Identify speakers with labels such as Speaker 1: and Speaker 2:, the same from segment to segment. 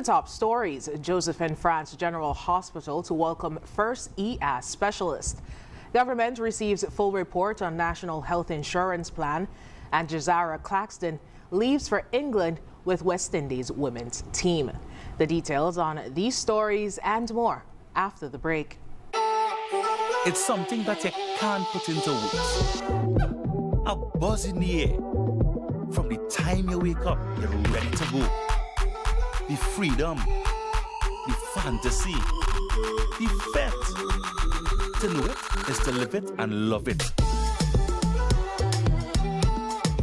Speaker 1: top stories, Josephine France General Hospital to welcome first EAS specialist. Government receives full report on National Health Insurance Plan, and Jazara Claxton leaves for England with West Indies women's team. The details on these stories and more after the break.
Speaker 2: It's something that you can't put into words. A buzz in the air. From the time you wake up, you're ready to go. The freedom, the fantasy, the fete. To know it is to live it and love it.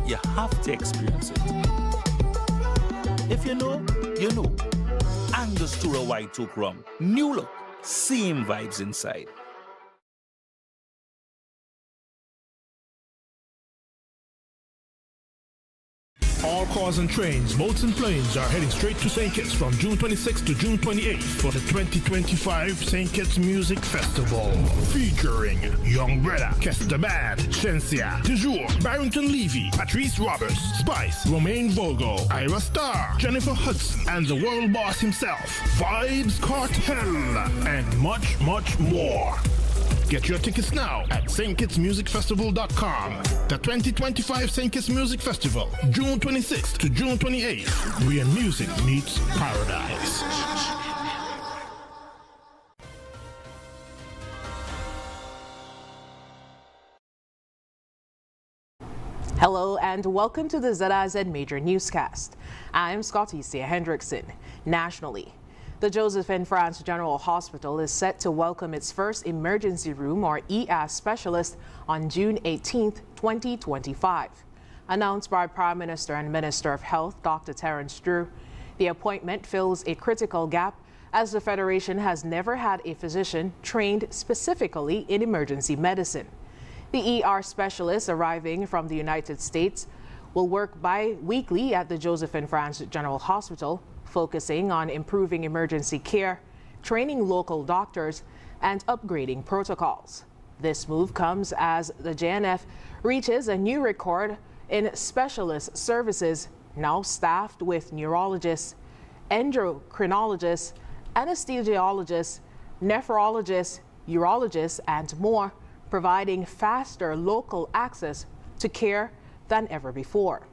Speaker 2: You have to experience it. If you know, you know. Angostura White Oak Rum. New look, same vibes inside.
Speaker 3: All cars and trains, boats and planes are heading straight to St. Kitts from June 26th to June 28th for the 2025 St. Kitts Music Festival. Featuring Young Brother, Kester Band, Shensia, Toujours, Barrington Levy, Patrice Roberts, Spice, Romaine Vogo, Ira Star, Jennifer Hudson, and the world boss himself, Vibes Cartel, and much, much more. Get your tickets now at stkitsmusicfestival.com. The 2025 St. Kitts Music Festival, June 26th to June 28th, where music meets paradise.
Speaker 1: Hello and welcome to the ZIZ Major Newscast. I'm Scotticia Hendrickson. Nationally, the Josephine France General Hospital is set to welcome its first emergency room or EAS specialist on June 18, 2025. Announced by Prime Minister and Minister of Health, Dr. Terence Drew, the appointment fills a critical gap as the Federation has never had a physician trained specifically in emergency medicine. The ER specialist arriving from the United States will work bi-weekly at the Josephine France General Hospital, focusing on improving emergency care, training local doctors, and upgrading protocols. This move comes as the JNF reaches a new record in specialist services, now staffed with neurologists, endocrinologists, anesthesiologists, nephrologists, urologists, and more, providing faster local access to care than ever before.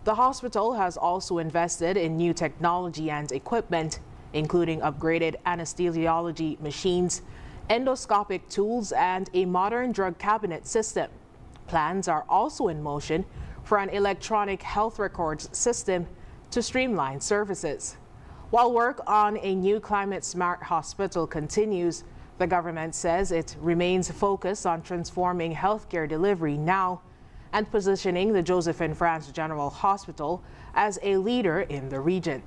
Speaker 1: The hospital has also invested in new technology and equipment, including upgraded anesthesiology machines, endoscopic tools, and a modern drug cabinet system. Plans are also in motion for an electronic health records system to streamline services. While work on a new climate-smart hospital continues, the government says it remains focused on transforming healthcare delivery now and positioning the Josephine France General Hospital as a leader in the region.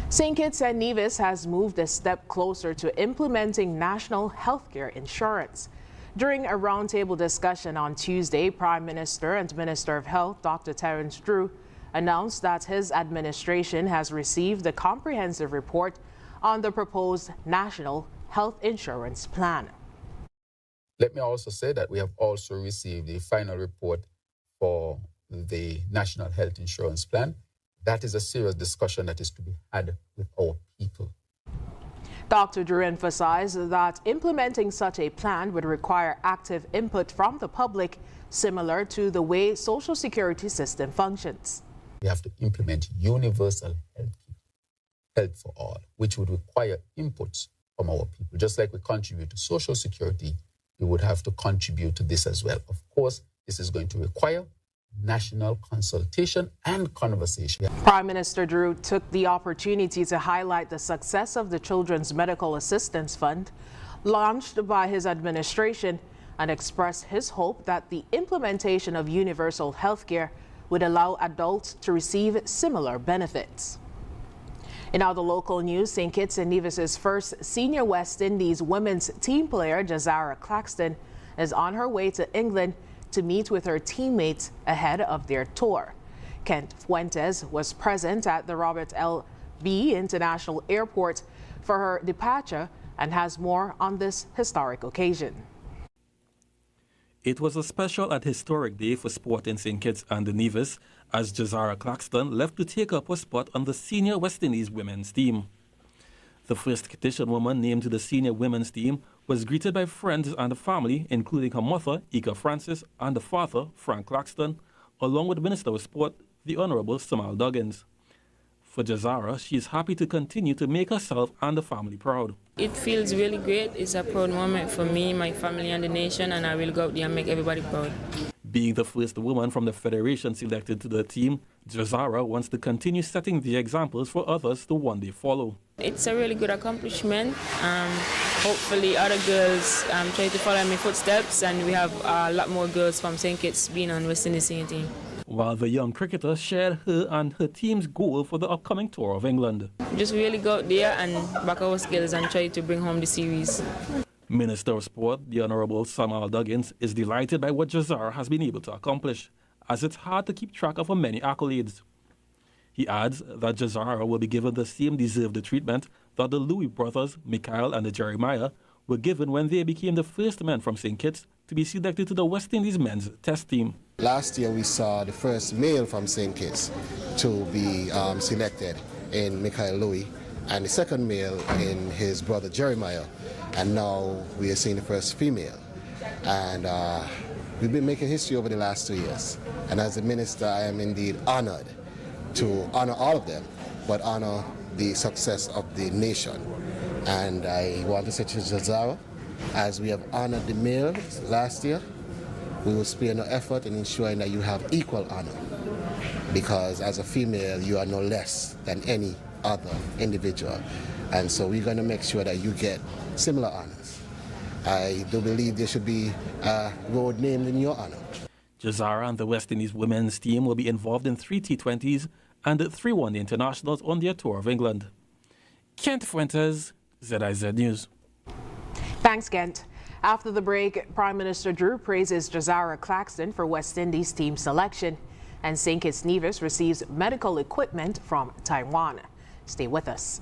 Speaker 1: St. Kitts and Nevis has moved a step closer to implementing national healthcare insurance. During a roundtable discussion on Tuesday, Prime Minister and Minister of Health, Dr. Terence Drew, announced that his administration has received the comprehensive report on the proposed National Health Insurance Plan.
Speaker 4: Let me also say that we have also received the final report for the National Health Insurance Plan. That is a serious discussion that is to be had with our people.
Speaker 1: Dr. Drew emphasized that implementing such a plan would require active input from the public, similar to the way Social Security system functions.
Speaker 4: We have to implement universal health for all, which would require inputs from our people. Just like we contribute to Social Security, we would have to contribute to this as well. Of course, this is going to require national consultation and conversation.
Speaker 1: Prime Minister Drew took the opportunity to highlight the success of the Children's Medical Assistance Fund, launched by his administration, and expressed his hope that the implementation of universal health care would allow adults to receive similar benefits. In other local news, St. Kitts and Nevis's first senior West Indies women's team player, Jazara Claxton, is on her way to England to meet with her teammates ahead of their tour. Kent Fuentes was present at the Robert L. B. International Airport for her departure and has more on this historic occasion.
Speaker 5: It was a special and historic day for sport in St. Kitts and Nevis as Jazara Claxton left to take up a spot on the senior West Indies women's team. The first Kittitian woman named to the senior women's team was greeted by friends and family, including her mother, Ika Francis, and the father, Frank Claxton, along with Minister of Sport, the Honourable Samal Duggins. For Jazara, she is happy to continue to make herself and the family proud.
Speaker 6: It feels really great. It's a proud moment for me, my family, and the nation, and I will go out there and make everybody proud.
Speaker 5: Being the first woman from the Federation selected to the team, Jazara wants to continue setting the examples for others to one day follow.
Speaker 6: It's a really good accomplishment. Hopefully other girls try to follow in my footsteps, and we have a lot more girls from St. Kitts being on West Indies senior team.
Speaker 5: While the young cricketer shared her and her team's goal for the upcoming tour of England.
Speaker 6: Just really go out there and back our skills and try to bring home the series.
Speaker 5: Minister of Sport, the Honourable Samal Duggins, is delighted by what Jazara has been able to accomplish, as it's hard to keep track of her many accolades. He adds that Jazara will be given the same deserved treatment that the Louis brothers, Mikhail and Jeremiah, were given when they became the first men from St. Kitts to be selected to the West Indies men's test team.
Speaker 7: Last year we saw the first male from St. Kitts to be selected in Mikhail Louis, and the second male in his brother Jeremiah, and now we are seeing the first female. And we've been making history over the last 2 years, and as a minister I am indeed honored to honor all of them, but honor the success of the nation. And I want to say to Jazara, as we have honored the males last year, we will spare no effort in ensuring that you have equal honor, because as a female you are no less than any other individual, and so we're going to make sure that you get similar honors. I do believe there should be a road named in your honor.
Speaker 5: Jazara and the West Indies women's team will be involved in 3 T20s and 3 one-day internationals on their tour of England. Kent Fuentes, ZIZ News.
Speaker 1: Thanks, Kent. After the break, Prime Minister Drew praises Jazara Claxton for West Indies team selection, and St. Kitts Nevis receives medical equipment from Taiwan. Stay with us.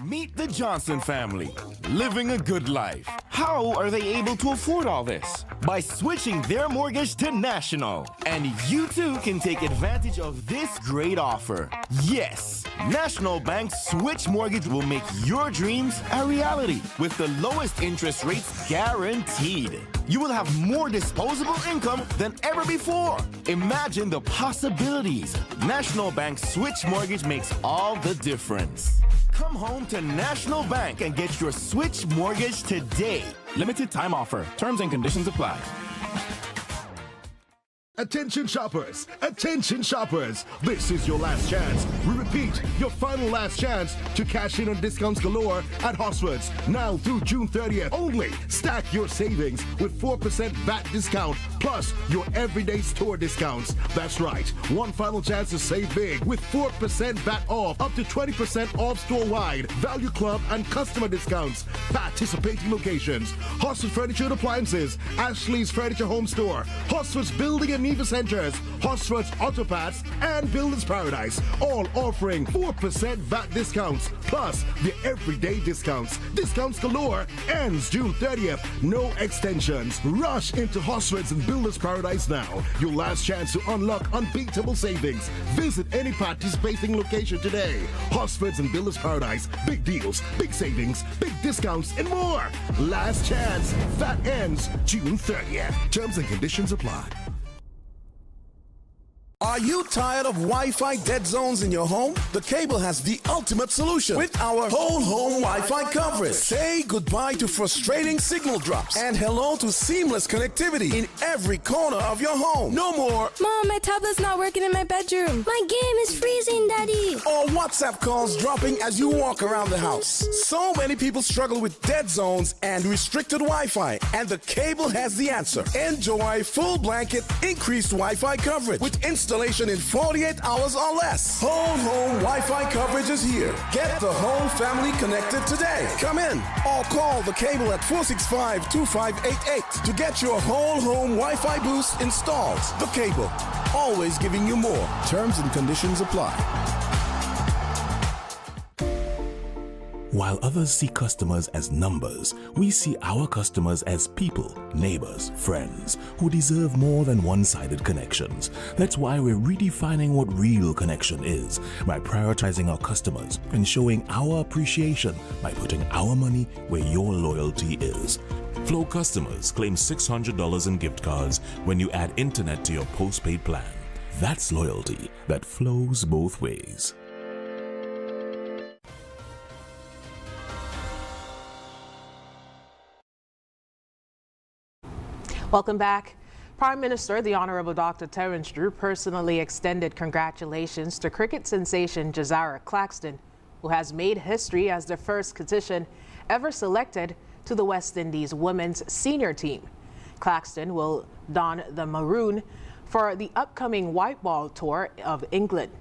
Speaker 8: Meet the Johnson family, living a good life. How are they able to afford all this? By switching their mortgage to National. And you too can take advantage of this great offer. Yes, National Bank's Switch Mortgage will make your dreams a reality with the lowest interest rates guaranteed. You will have more disposable income than ever before. Imagine the possibilities. National Bank's Switch Mortgage makes all the difference. Come home to National Bank and get your Switch Mortgage today. Limited time offer. Terms and conditions apply.
Speaker 3: Attention shoppers! Attention shoppers! This is your last chance. We repeat, your final last chance to cash in on discounts galore at Hosford's. Now through June 30th only. Stack your savings with 4% VAT discount plus your everyday store discounts. That's right. One final chance to save big with 4% VAT off, up to 20% off store-wide, value club and customer discounts. Participating locations: Hosford Furniture and Appliances, Ashley's Furniture Home Store, Hosford's Building and Nevis Centers, Hosford's Auto Parts, and Builders Paradise, all offering 4% VAT discounts plus the everyday discounts. Discounts galore ends June 30th. No extensions. Rush into Hosford's and Builders Paradise now. Your last chance to unlock unbeatable savings. Visit any participating location today. Hosford's and Builders Paradise. Big deals, big savings, big discounts, and more. Last chance. That ends June 30th. Terms and conditions apply.
Speaker 9: Are you tired of Wi-Fi dead zones in your home? The Cable has the ultimate solution with our whole home Wi-Fi coverage. Say goodbye to frustrating signal drops and hello to seamless connectivity in every corner of your home. No more
Speaker 10: Mom, my tablet's not working in my bedroom. My game is freezing, Daddy.
Speaker 9: or WhatsApp calls dropping as you walk around the house. So many people struggle with dead zones and restricted Wi-Fi, and the Cable has the answer. Enjoy full blanket increased Wi-Fi coverage with installation in 48 hours or less. Whole home Wi-Fi coverage is here. Get the whole family connected today. Come in or call the Cable at 465-2588 to get your whole home Wi-Fi boost installed. The Cable, always giving you more. Terms and conditions apply.
Speaker 11: While others see customers as numbers, we see our customers as people, neighbors, friends, who deserve more than one-sided connections. That's why we're redefining what real connection is by prioritizing our customers and showing our appreciation by putting our money where your loyalty is. Flow customers claim $600 in gift cards when you add internet to your postpaid plan. That's loyalty that flows both ways.
Speaker 1: Welcome back. Prime Minister, the Honorable Dr. Terence Drew, personally extended congratulations to cricket sensation Jazara Claxton, who has made history as the first Caucasian ever selected to the West Indies women's senior team. Claxton will don the maroon for the upcoming white ball tour of England.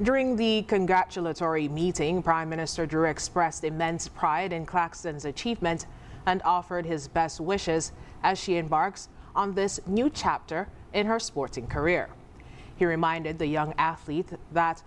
Speaker 1: During the congratulatory meeting, Prime Minister Drew expressed immense pride in Claxton's achievement and offered his best wishes as she embarks on this new chapter in her sporting career. He reminded the young athlete that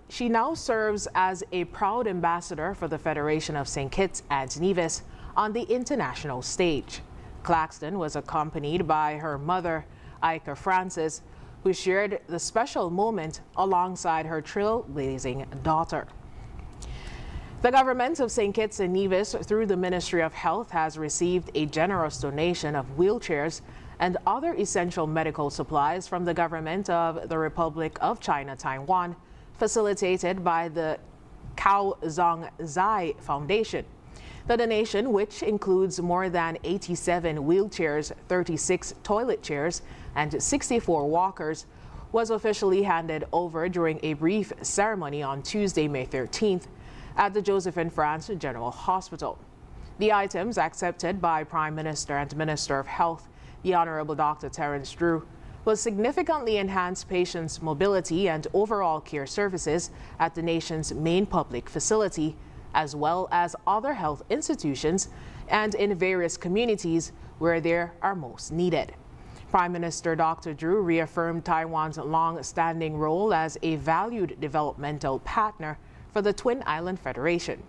Speaker 1: she now serves as a proud ambassador for the Federation of St. Kitts and Nevis on the international stage. Claxton was accompanied by her mother, Ika Francis, who shared the special moment alongside her trailblazing daughter. The government of St. Kitts and Nevis, through the Ministry of Health, has received a generous donation of wheelchairs and other essential medical supplies from the government of the Republic of China, Taiwan, facilitated by the Cao Zong Zai Foundation. The donation, which includes more than 87 wheelchairs, 36 toilet chairs, and 64 walkers, was officially handed over during a brief ceremony on Tuesday, May 13th, at the Josephine France General Hospital. The items, accepted by Prime Minister and Minister of Health, the Honorable Dr. Terence Drew, will significantly enhance patients' mobility and overall care services at the nation's main public facility, as well as other health institutions and in various communities where they are most needed. Prime Minister Dr. Drew reaffirmed Taiwan's long-standing role as a valued developmental partner for the Twin Island Federation.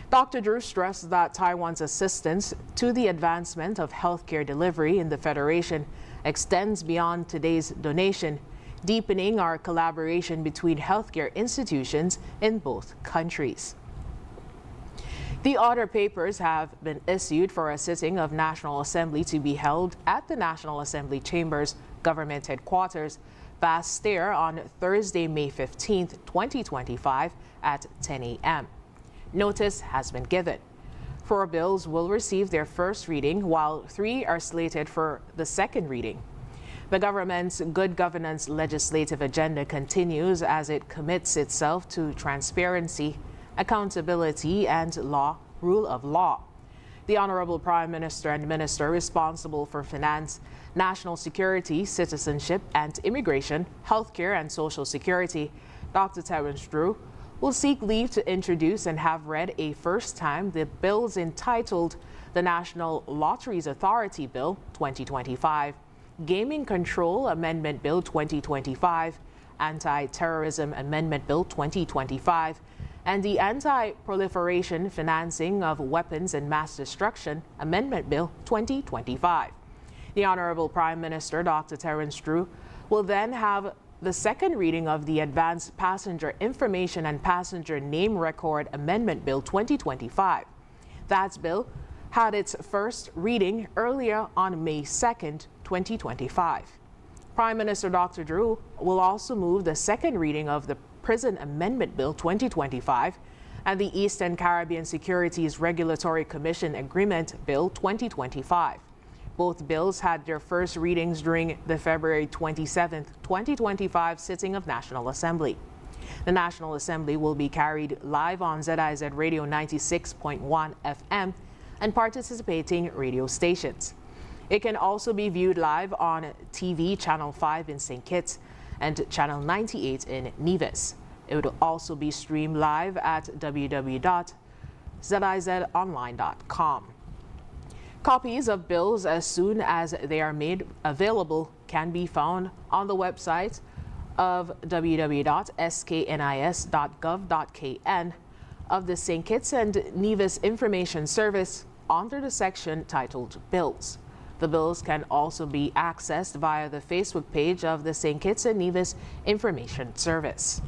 Speaker 1: Dr. Drew stressed that Taiwan's assistance to the advancement of healthcare delivery in the Federation extends beyond today's donation, deepening our collaboration between healthcare institutions in both countries. The order papers have been issued for a sitting of National Assembly to be held at the National Assembly Chambers Government Headquarters, Basse-Terre, on Thursday, May 15th, 2025 at 10 a.m. Notice has been given. 4 bills will receive their first reading, while 3 are slated for the second reading. The government's good governance legislative agenda continues as it commits itself to transparency, accountability, and rule of law. The Honorable Prime Minister and Minister responsible for Finance, National Security, Citizenship and Immigration, Healthcare and Social Security, Dr. Terence Drew, will seek leave to introduce and have read a first time the bills entitled the National Lotteries Authority Bill 2025, Gaming Control Amendment Bill 2025, Anti-Terrorism Amendment Bill 2025, and the Anti-Proliferation Financing of Weapons and Mass Destruction Amendment Bill 2025. The Honorable Prime Minister, Dr. Terence Drew, will then have the second reading of the Advanced Passenger Information and Passenger Name Record Amendment Bill 2025. That bill had its first reading earlier on May 2nd, 2025. Prime Minister Dr. Drew will also move the second reading of the Prison Amendment Bill 2025 and the Eastern Caribbean Securities Regulatory Commission Agreement Bill 2025. Both bills had their first readings during the February 27, 2025 sitting of National Assembly. The National Assembly will be carried live on ZIZ Radio 96.1 FM and participating radio stations. It can also be viewed live on TV Channel 5 in St. Kitts and Channel 98 in Nevis. It will also be streamed live at www.zizonline.com. Copies of bills, as soon as they are made available, can be found on the website of www.sknis.gov.kn of the St. Kitts and Nevis Information Service under the section titled Bills. The bills can also be accessed via the Facebook page of the St. Kitts and Nevis Information Service.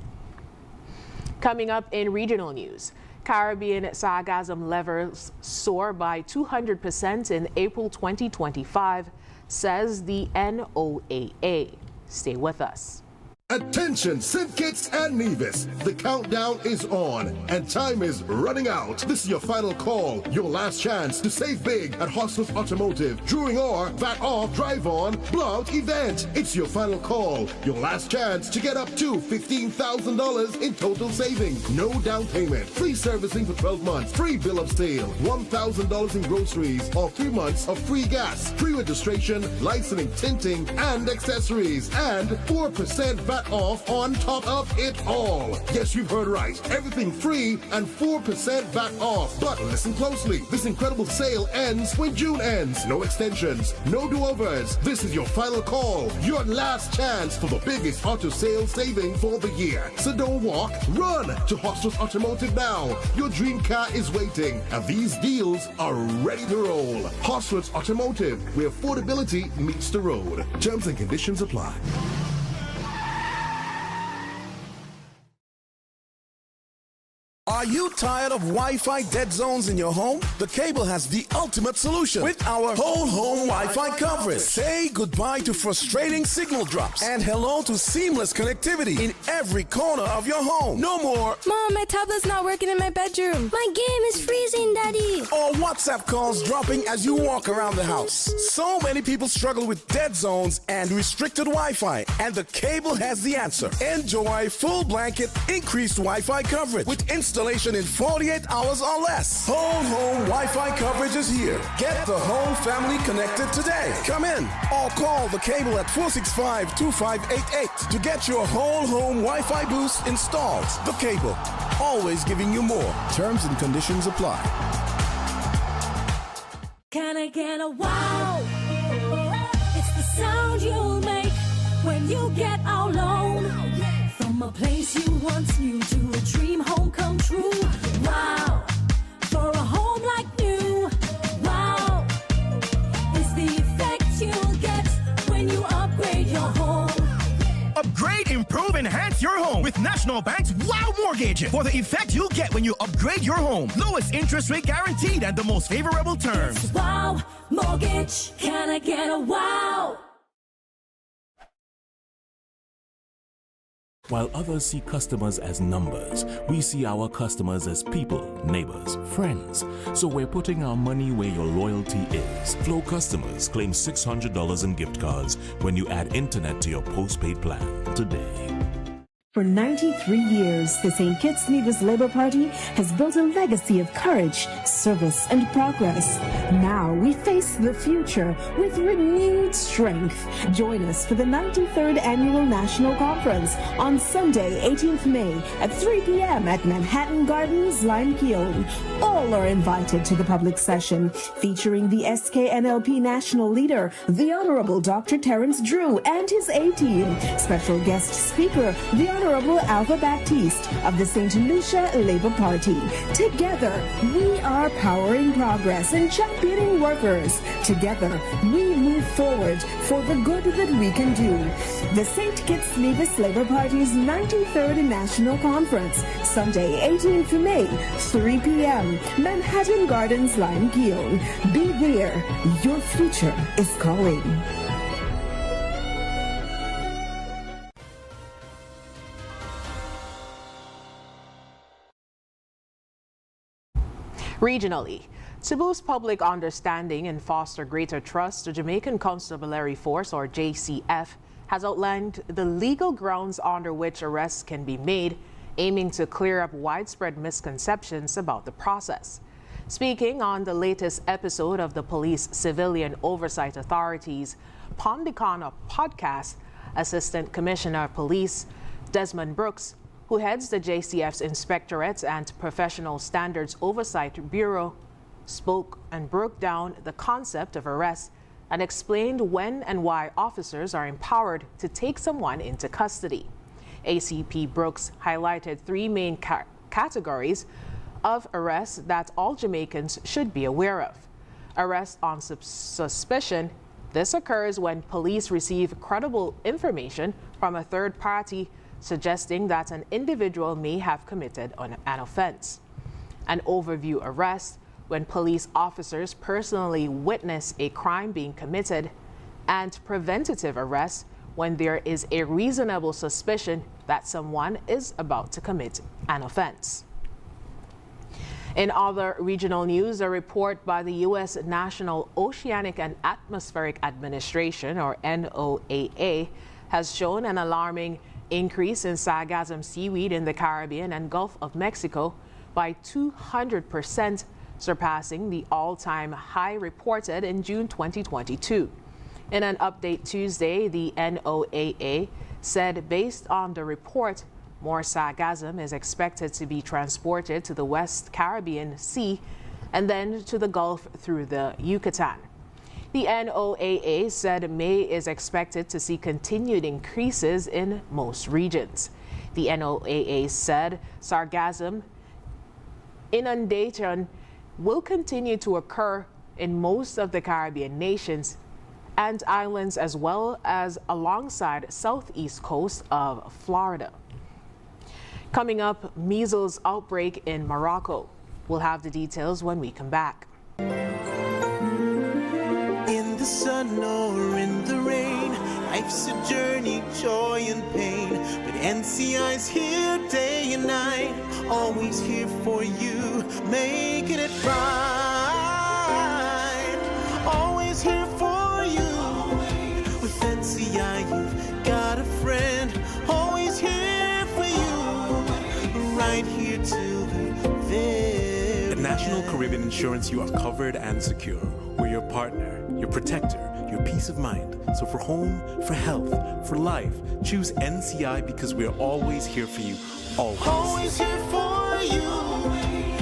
Speaker 1: Coming up in regional news, Caribbean sargassum levels soar by 200% in April 2025, says the NOAA. Stay with us.
Speaker 12: Attention, St. Kitts and Nevis. The countdown is on and time is running out. This is your final call, your last chance to save big at Hostel's Automotive during our VAT Off Drive On Blowout event. It's your final call, your last chance to get up to $15,000 in total savings. No down payment, free servicing for 12 months, free bill of sale, $1,000 in groceries, or 3 months of free gas, free registration, licensing, tinting, and accessories, and 4% VAT off on top of it all. Yes, you've heard right. Everything free and 4% VAT off. But listen closely. This incredible sale ends when June ends. No extensions, no do-overs. This is your final call, your last chance for the biggest auto sales saving for the year. So don't walk, run to Hostel's Automotive now. Your dream car is waiting, and these deals are ready to roll. Hostel's Automotive, where affordability meets the road. Terms and conditions apply.
Speaker 9: Are you tired of Wi-Fi dead zones in your home? The Cable has the ultimate solution with our whole home Wi-Fi coverage. Say goodbye to frustrating signal drops and hello to seamless connectivity in every corner of your home. No more
Speaker 10: Mom, my tablet's not working in my bedroom. My game is freezing, Daddy.
Speaker 9: or WhatsApp calls dropping as you walk around the house. So many people struggle with dead zones and restricted Wi-Fi, and the Cable has the answer. Enjoy full blanket increased Wi-Fi coverage with installation in 48 hours or less. Whole home Wi-Fi coverage is here. Get the whole family connected today. Come in or call the Cable at 465-2588 to get your whole home Wi-Fi boost installed. The Cable, always giving you more. Terms and conditions apply.
Speaker 13: Can I get a wow? It's the sound you'll make when you get out alone. From a place you once knew to a dream home come true. Wow, for a home like new. Wow, is the effect you'll get when you upgrade your home.
Speaker 14: Upgrade, improve, enhance your home with National Bank's Wow Mortgage. For the effect you'll get when you upgrade your home. Lowest interest rate guaranteed and the most favorable terms.
Speaker 13: It's Wow Mortgage. Can I get a wow?
Speaker 11: While others see customers as numbers, we see our customers as people, neighbors, friends. So we're putting our money where your loyalty is. Flow customers claim $600 in gift cards when you add internet to your postpaid plan today.
Speaker 15: For 93 years, the St. Kitts Nevis Labour Party has built a legacy of courage, service, and progress. Now we face the future with renewed strength. Join us for the 93rd Annual National Conference on Sunday, 18th May at 3 p.m. at Manhattan Gardens, Limekiln. All are invited to the public session featuring the SKNLP National Leader, the Honorable Dr. Terence Drew, and his A-team. Special guest speaker, the Honorable Alpha Baptiste of the St. Lucia Labour Party. Together, we are powering progress and championing workers. Together, we move forward for the good that we can do. The St. Kitts Nevis Labour Party's 93rd National Conference, Sunday, 18th May, 3 p.m., Manhattan Gardens, Limekiln. Be there. Your future is calling.
Speaker 1: Regionally, to boost public understanding and foster greater trust, the Jamaican Constabulary Force, or JCF, has outlined the legal grounds under which arrests can be made, aiming to clear up widespread misconceptions about the process. Speaking on the latest episode of the Police Civilian Oversight Authority's Pondicana podcast, Assistant Commissioner of Police Desmond Brooks, who heads the JCF's Inspectorate and Professional Standards Oversight Bureau, spoke and broke down the concept of arrest and explained when and why officers are empowered to take someone into custody. ACP Brooks highlighted three main categories of arrests that all Jamaicans should be aware of. Arrest on suspicion. This occurs when police receive credible information from a third party suggesting that an individual may have committed an offense. An overview arrest, when police officers personally witness a crime being committed, and preventative arrest, when there is a reasonable suspicion that someone is about to commit an offense. In other regional news, a report by the U.S. National Oceanic and Atmospheric Administration, or NOAA, has shown an alarming increase in sargassum seaweed in the Caribbean and Gulf of Mexico by 200%, surpassing the all-time high reported in June 2022. In an update Tuesday, the NOAA said based on the report, more sargassum is expected to be transported to the West Caribbean Sea and then to the Gulf through the Yucatan. The NOAA said May is expected to see continued increases in most regions. The NOAA said sargassum inundation will continue to occur in most of the Caribbean nations and islands, as well as alongside southeast coast of Florida. Coming up, measles outbreak in Morocco. We'll have the details when we come back.
Speaker 16: In the sun or in the rain, life's a journey, joy and pain. But NCI's here day and night, always here for you, making it right. Always here for you. With NCI, you've got a friend, always here for you, right here till the very
Speaker 17: At National Caribbean Insurance, you are covered and secure. We're your partner, your protector, your peace of mind. So for home, for health, for life, choose NCI because we're always here for you. Always.
Speaker 16: Always here for you.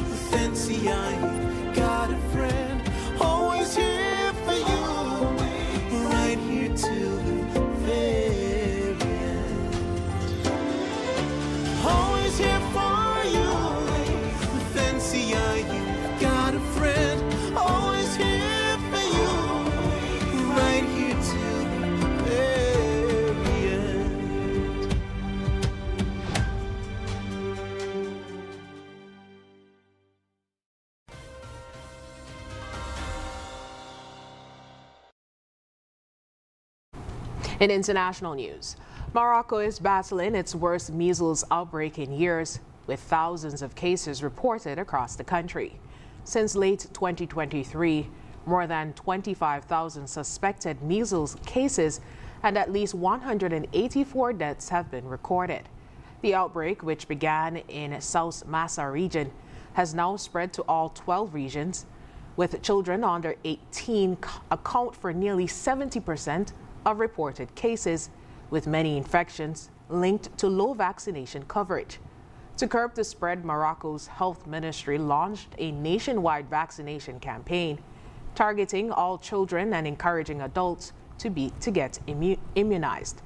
Speaker 16: With NCI, you've got a friend. Always here for you. Right here till the very end. Always here for you. With NCI, you've got a friend. Always here for you. Right here till the very end.
Speaker 1: In international news, Morocco is battling its worst measles outbreak in years, with thousands of cases reported across the country. Since late 2023, more than 25,000 suspected measles cases and at least 184 deaths have been recorded. The outbreak, which began in South Massa region, has now spread to all 12 regions, with children under 18 account for nearly 70% of reported cases, with many infections linked to low vaccination coverage. To curb the spread, Morocco's health ministry launched a nationwide vaccination campaign targeting all children and encouraging adults to get immunized.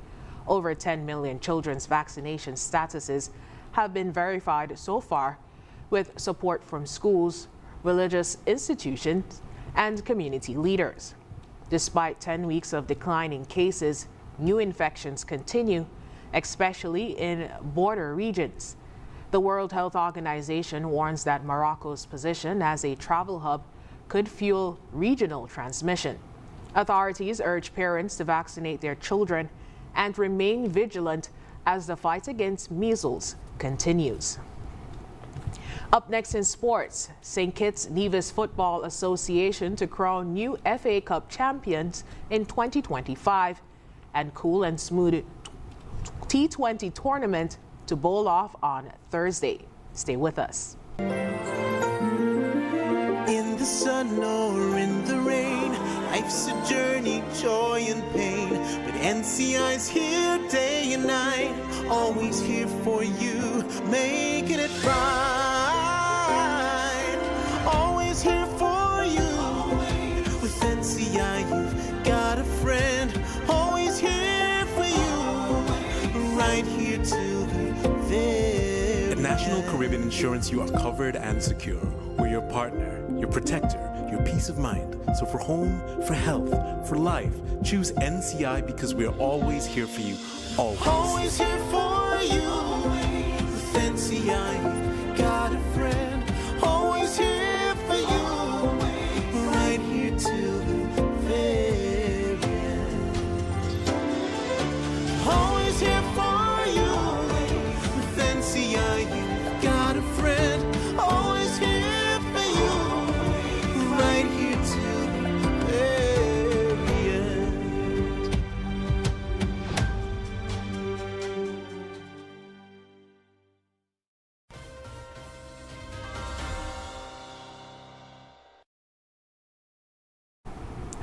Speaker 1: Over 10 million children's vaccination statuses have been verified so far, with support from schools, religious institutions, and community leaders. Despite 10 weeks of declining cases, new infections continue, especially in border regions. The World Health Organization warns that Morocco's position as a travel hub could fuel regional transmission. Authorities urge parents to vaccinate their children and remain vigilant as the fight against measles continues. Up next in sports, St. Kitts Nevis Football Association to crown new FA Cup champions in 2025, and cool and smooth T20 tournament to bowl off on Thursday. Stay with us.
Speaker 16: In the sun or in the rain, life's a journey, joy and pain. But NCI's here day and night, always here for you, making it right. Always here for you. With NCI, you've got a friend, always here for you, right here till the very end.
Speaker 17: National Caribbean Insurance, you are covered and secure. We're your partner, your protector, your peace of mind. So for home, for health, for life, choose NCI because we're always here for you. Always.
Speaker 16: Always here for you. With NCI, got a friend. Always here for you. Right here till the very end. Always here for you. With NCI, you've got a friend. Always here for you. Right here till the very end.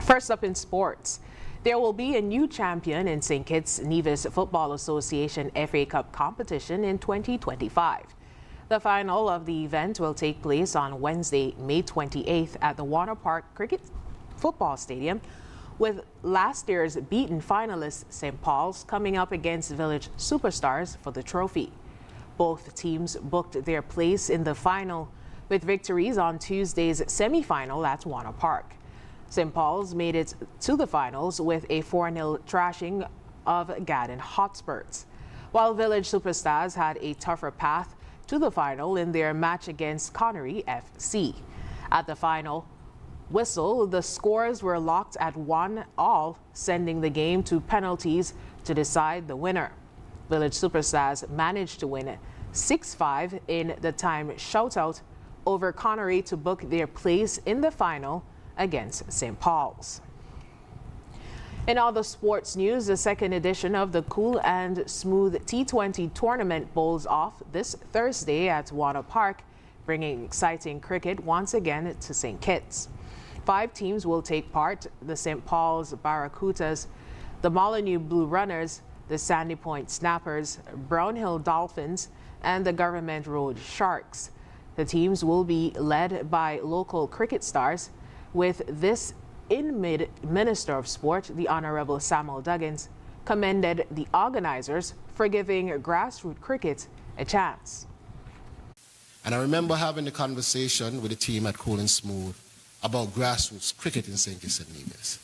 Speaker 1: First up in sports, there will be a new champion in St. Kitts Nevis Football Association FA Cup competition in 2025. The final of the event will take place on Wednesday, May 28th at the Warner Park Cricket Football Stadium, with last year's beaten finalist St. Paul's coming up against Village Superstars for the trophy. Both teams booked their place in the final with victories on Tuesday's semi-final at Warner Park. St. Paul's made it to the finals with a 4-0 thrashing of Garden Hotspurs, while Village Superstars had a tougher path to the final in their match against Connery FC. At the final whistle, the scores were locked at 1-1, sending the game to penalties to decide the winner. Village Superstars managed to win 6-5 in the time shootout over Connery to book their place in the final against St. Paul's. In other sports news, the second edition of the Cool and Smooth T20 tournament bowls off this Thursday at Warner Park, bringing exciting cricket once again to St. Kitts. 5 teams will take part: the St. Paul's Barracudas, the Molyneux Blue Runners, the Sandy Point Snappers, Brownhill Dolphins, and the Government Road Sharks. The teams will be led by local cricket stars, with this Minister of Sport, the Honorable Samuel Duggins, commended the organizers for giving grassroots cricket a chance.
Speaker 7: And I remember having a conversation with the team at Cool and Smooth about grassroots cricket in St. Kitts and Nevis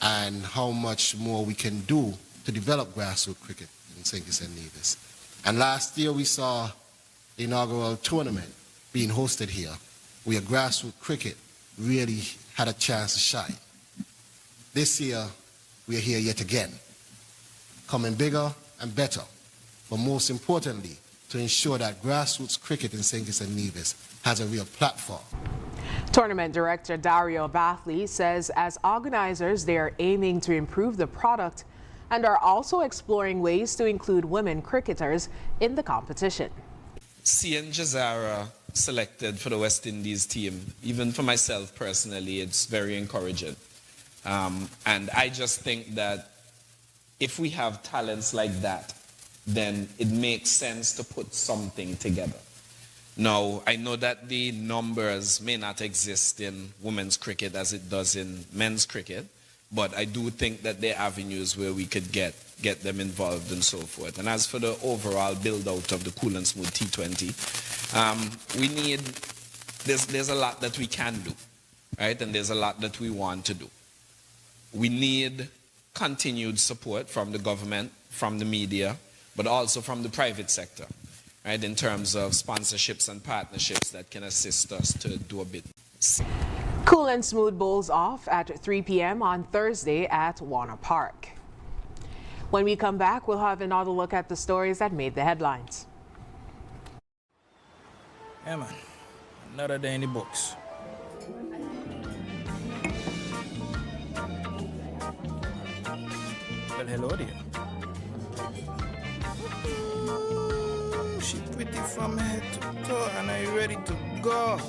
Speaker 7: and how much more we can do to develop grassroots cricket in St. Kitts and Nevis. And last year we saw the inaugural tournament being hosted here, where grassroots cricket really had a chance to shine. This year, we are here yet again, coming bigger and better, but most importantly, to ensure that grassroots cricket in St. Kitts and Nevis has a real platform.
Speaker 1: Tournament director Dario Bathley says as organizers, they are aiming to improve the product and are also exploring ways to include women cricketers in the competition.
Speaker 18: Seeing Jazara selected for the West Indies team, even for myself personally, it's very encouraging. And I just think that if we have talents like that, then it makes sense to put something together. Now, I know that the numbers may not exist in women's cricket as it does in men's cricket, but I do think that there are avenues where we could get them involved and so forth. And as for the overall build-out of the Cool and Smooth T20, there's a lot that we can do, right? And there's a lot that we want to do. We need continued support from the government, from the media, but also from the private sector, right? In terms of sponsorships and partnerships that can assist us to do a bit.
Speaker 1: Cool and Smooth bowls off at 3 p.m. on Thursday at Warner Park. When we come back, we'll have another look at the stories that made the headlines.
Speaker 19: Yeah, man. Another day in the books. Well, hello there. Ooh, she pretty from head to toe, and are you ready to go?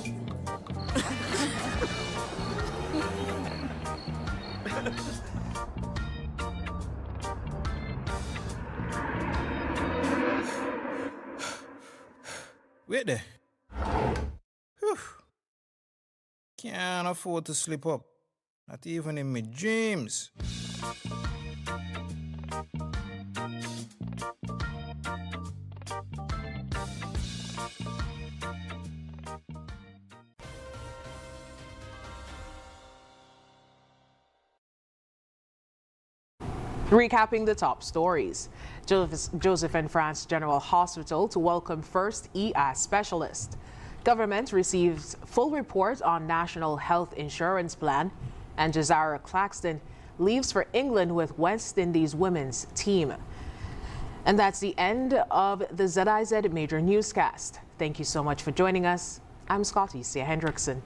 Speaker 19: Wait there. Whew. Can't afford to slip up. Not even in my dreams.
Speaker 1: Recapping the top stories. Joseph and France General Hospital to welcome first ES specialist. Government receives full report on National Health Insurance Plan. And Jazara Claxton leaves for England with West Indies women's team. And that's the end of the ZIZ Major Newscast. Thank you so much for joining us. I'm Scotty C. Hendrickson.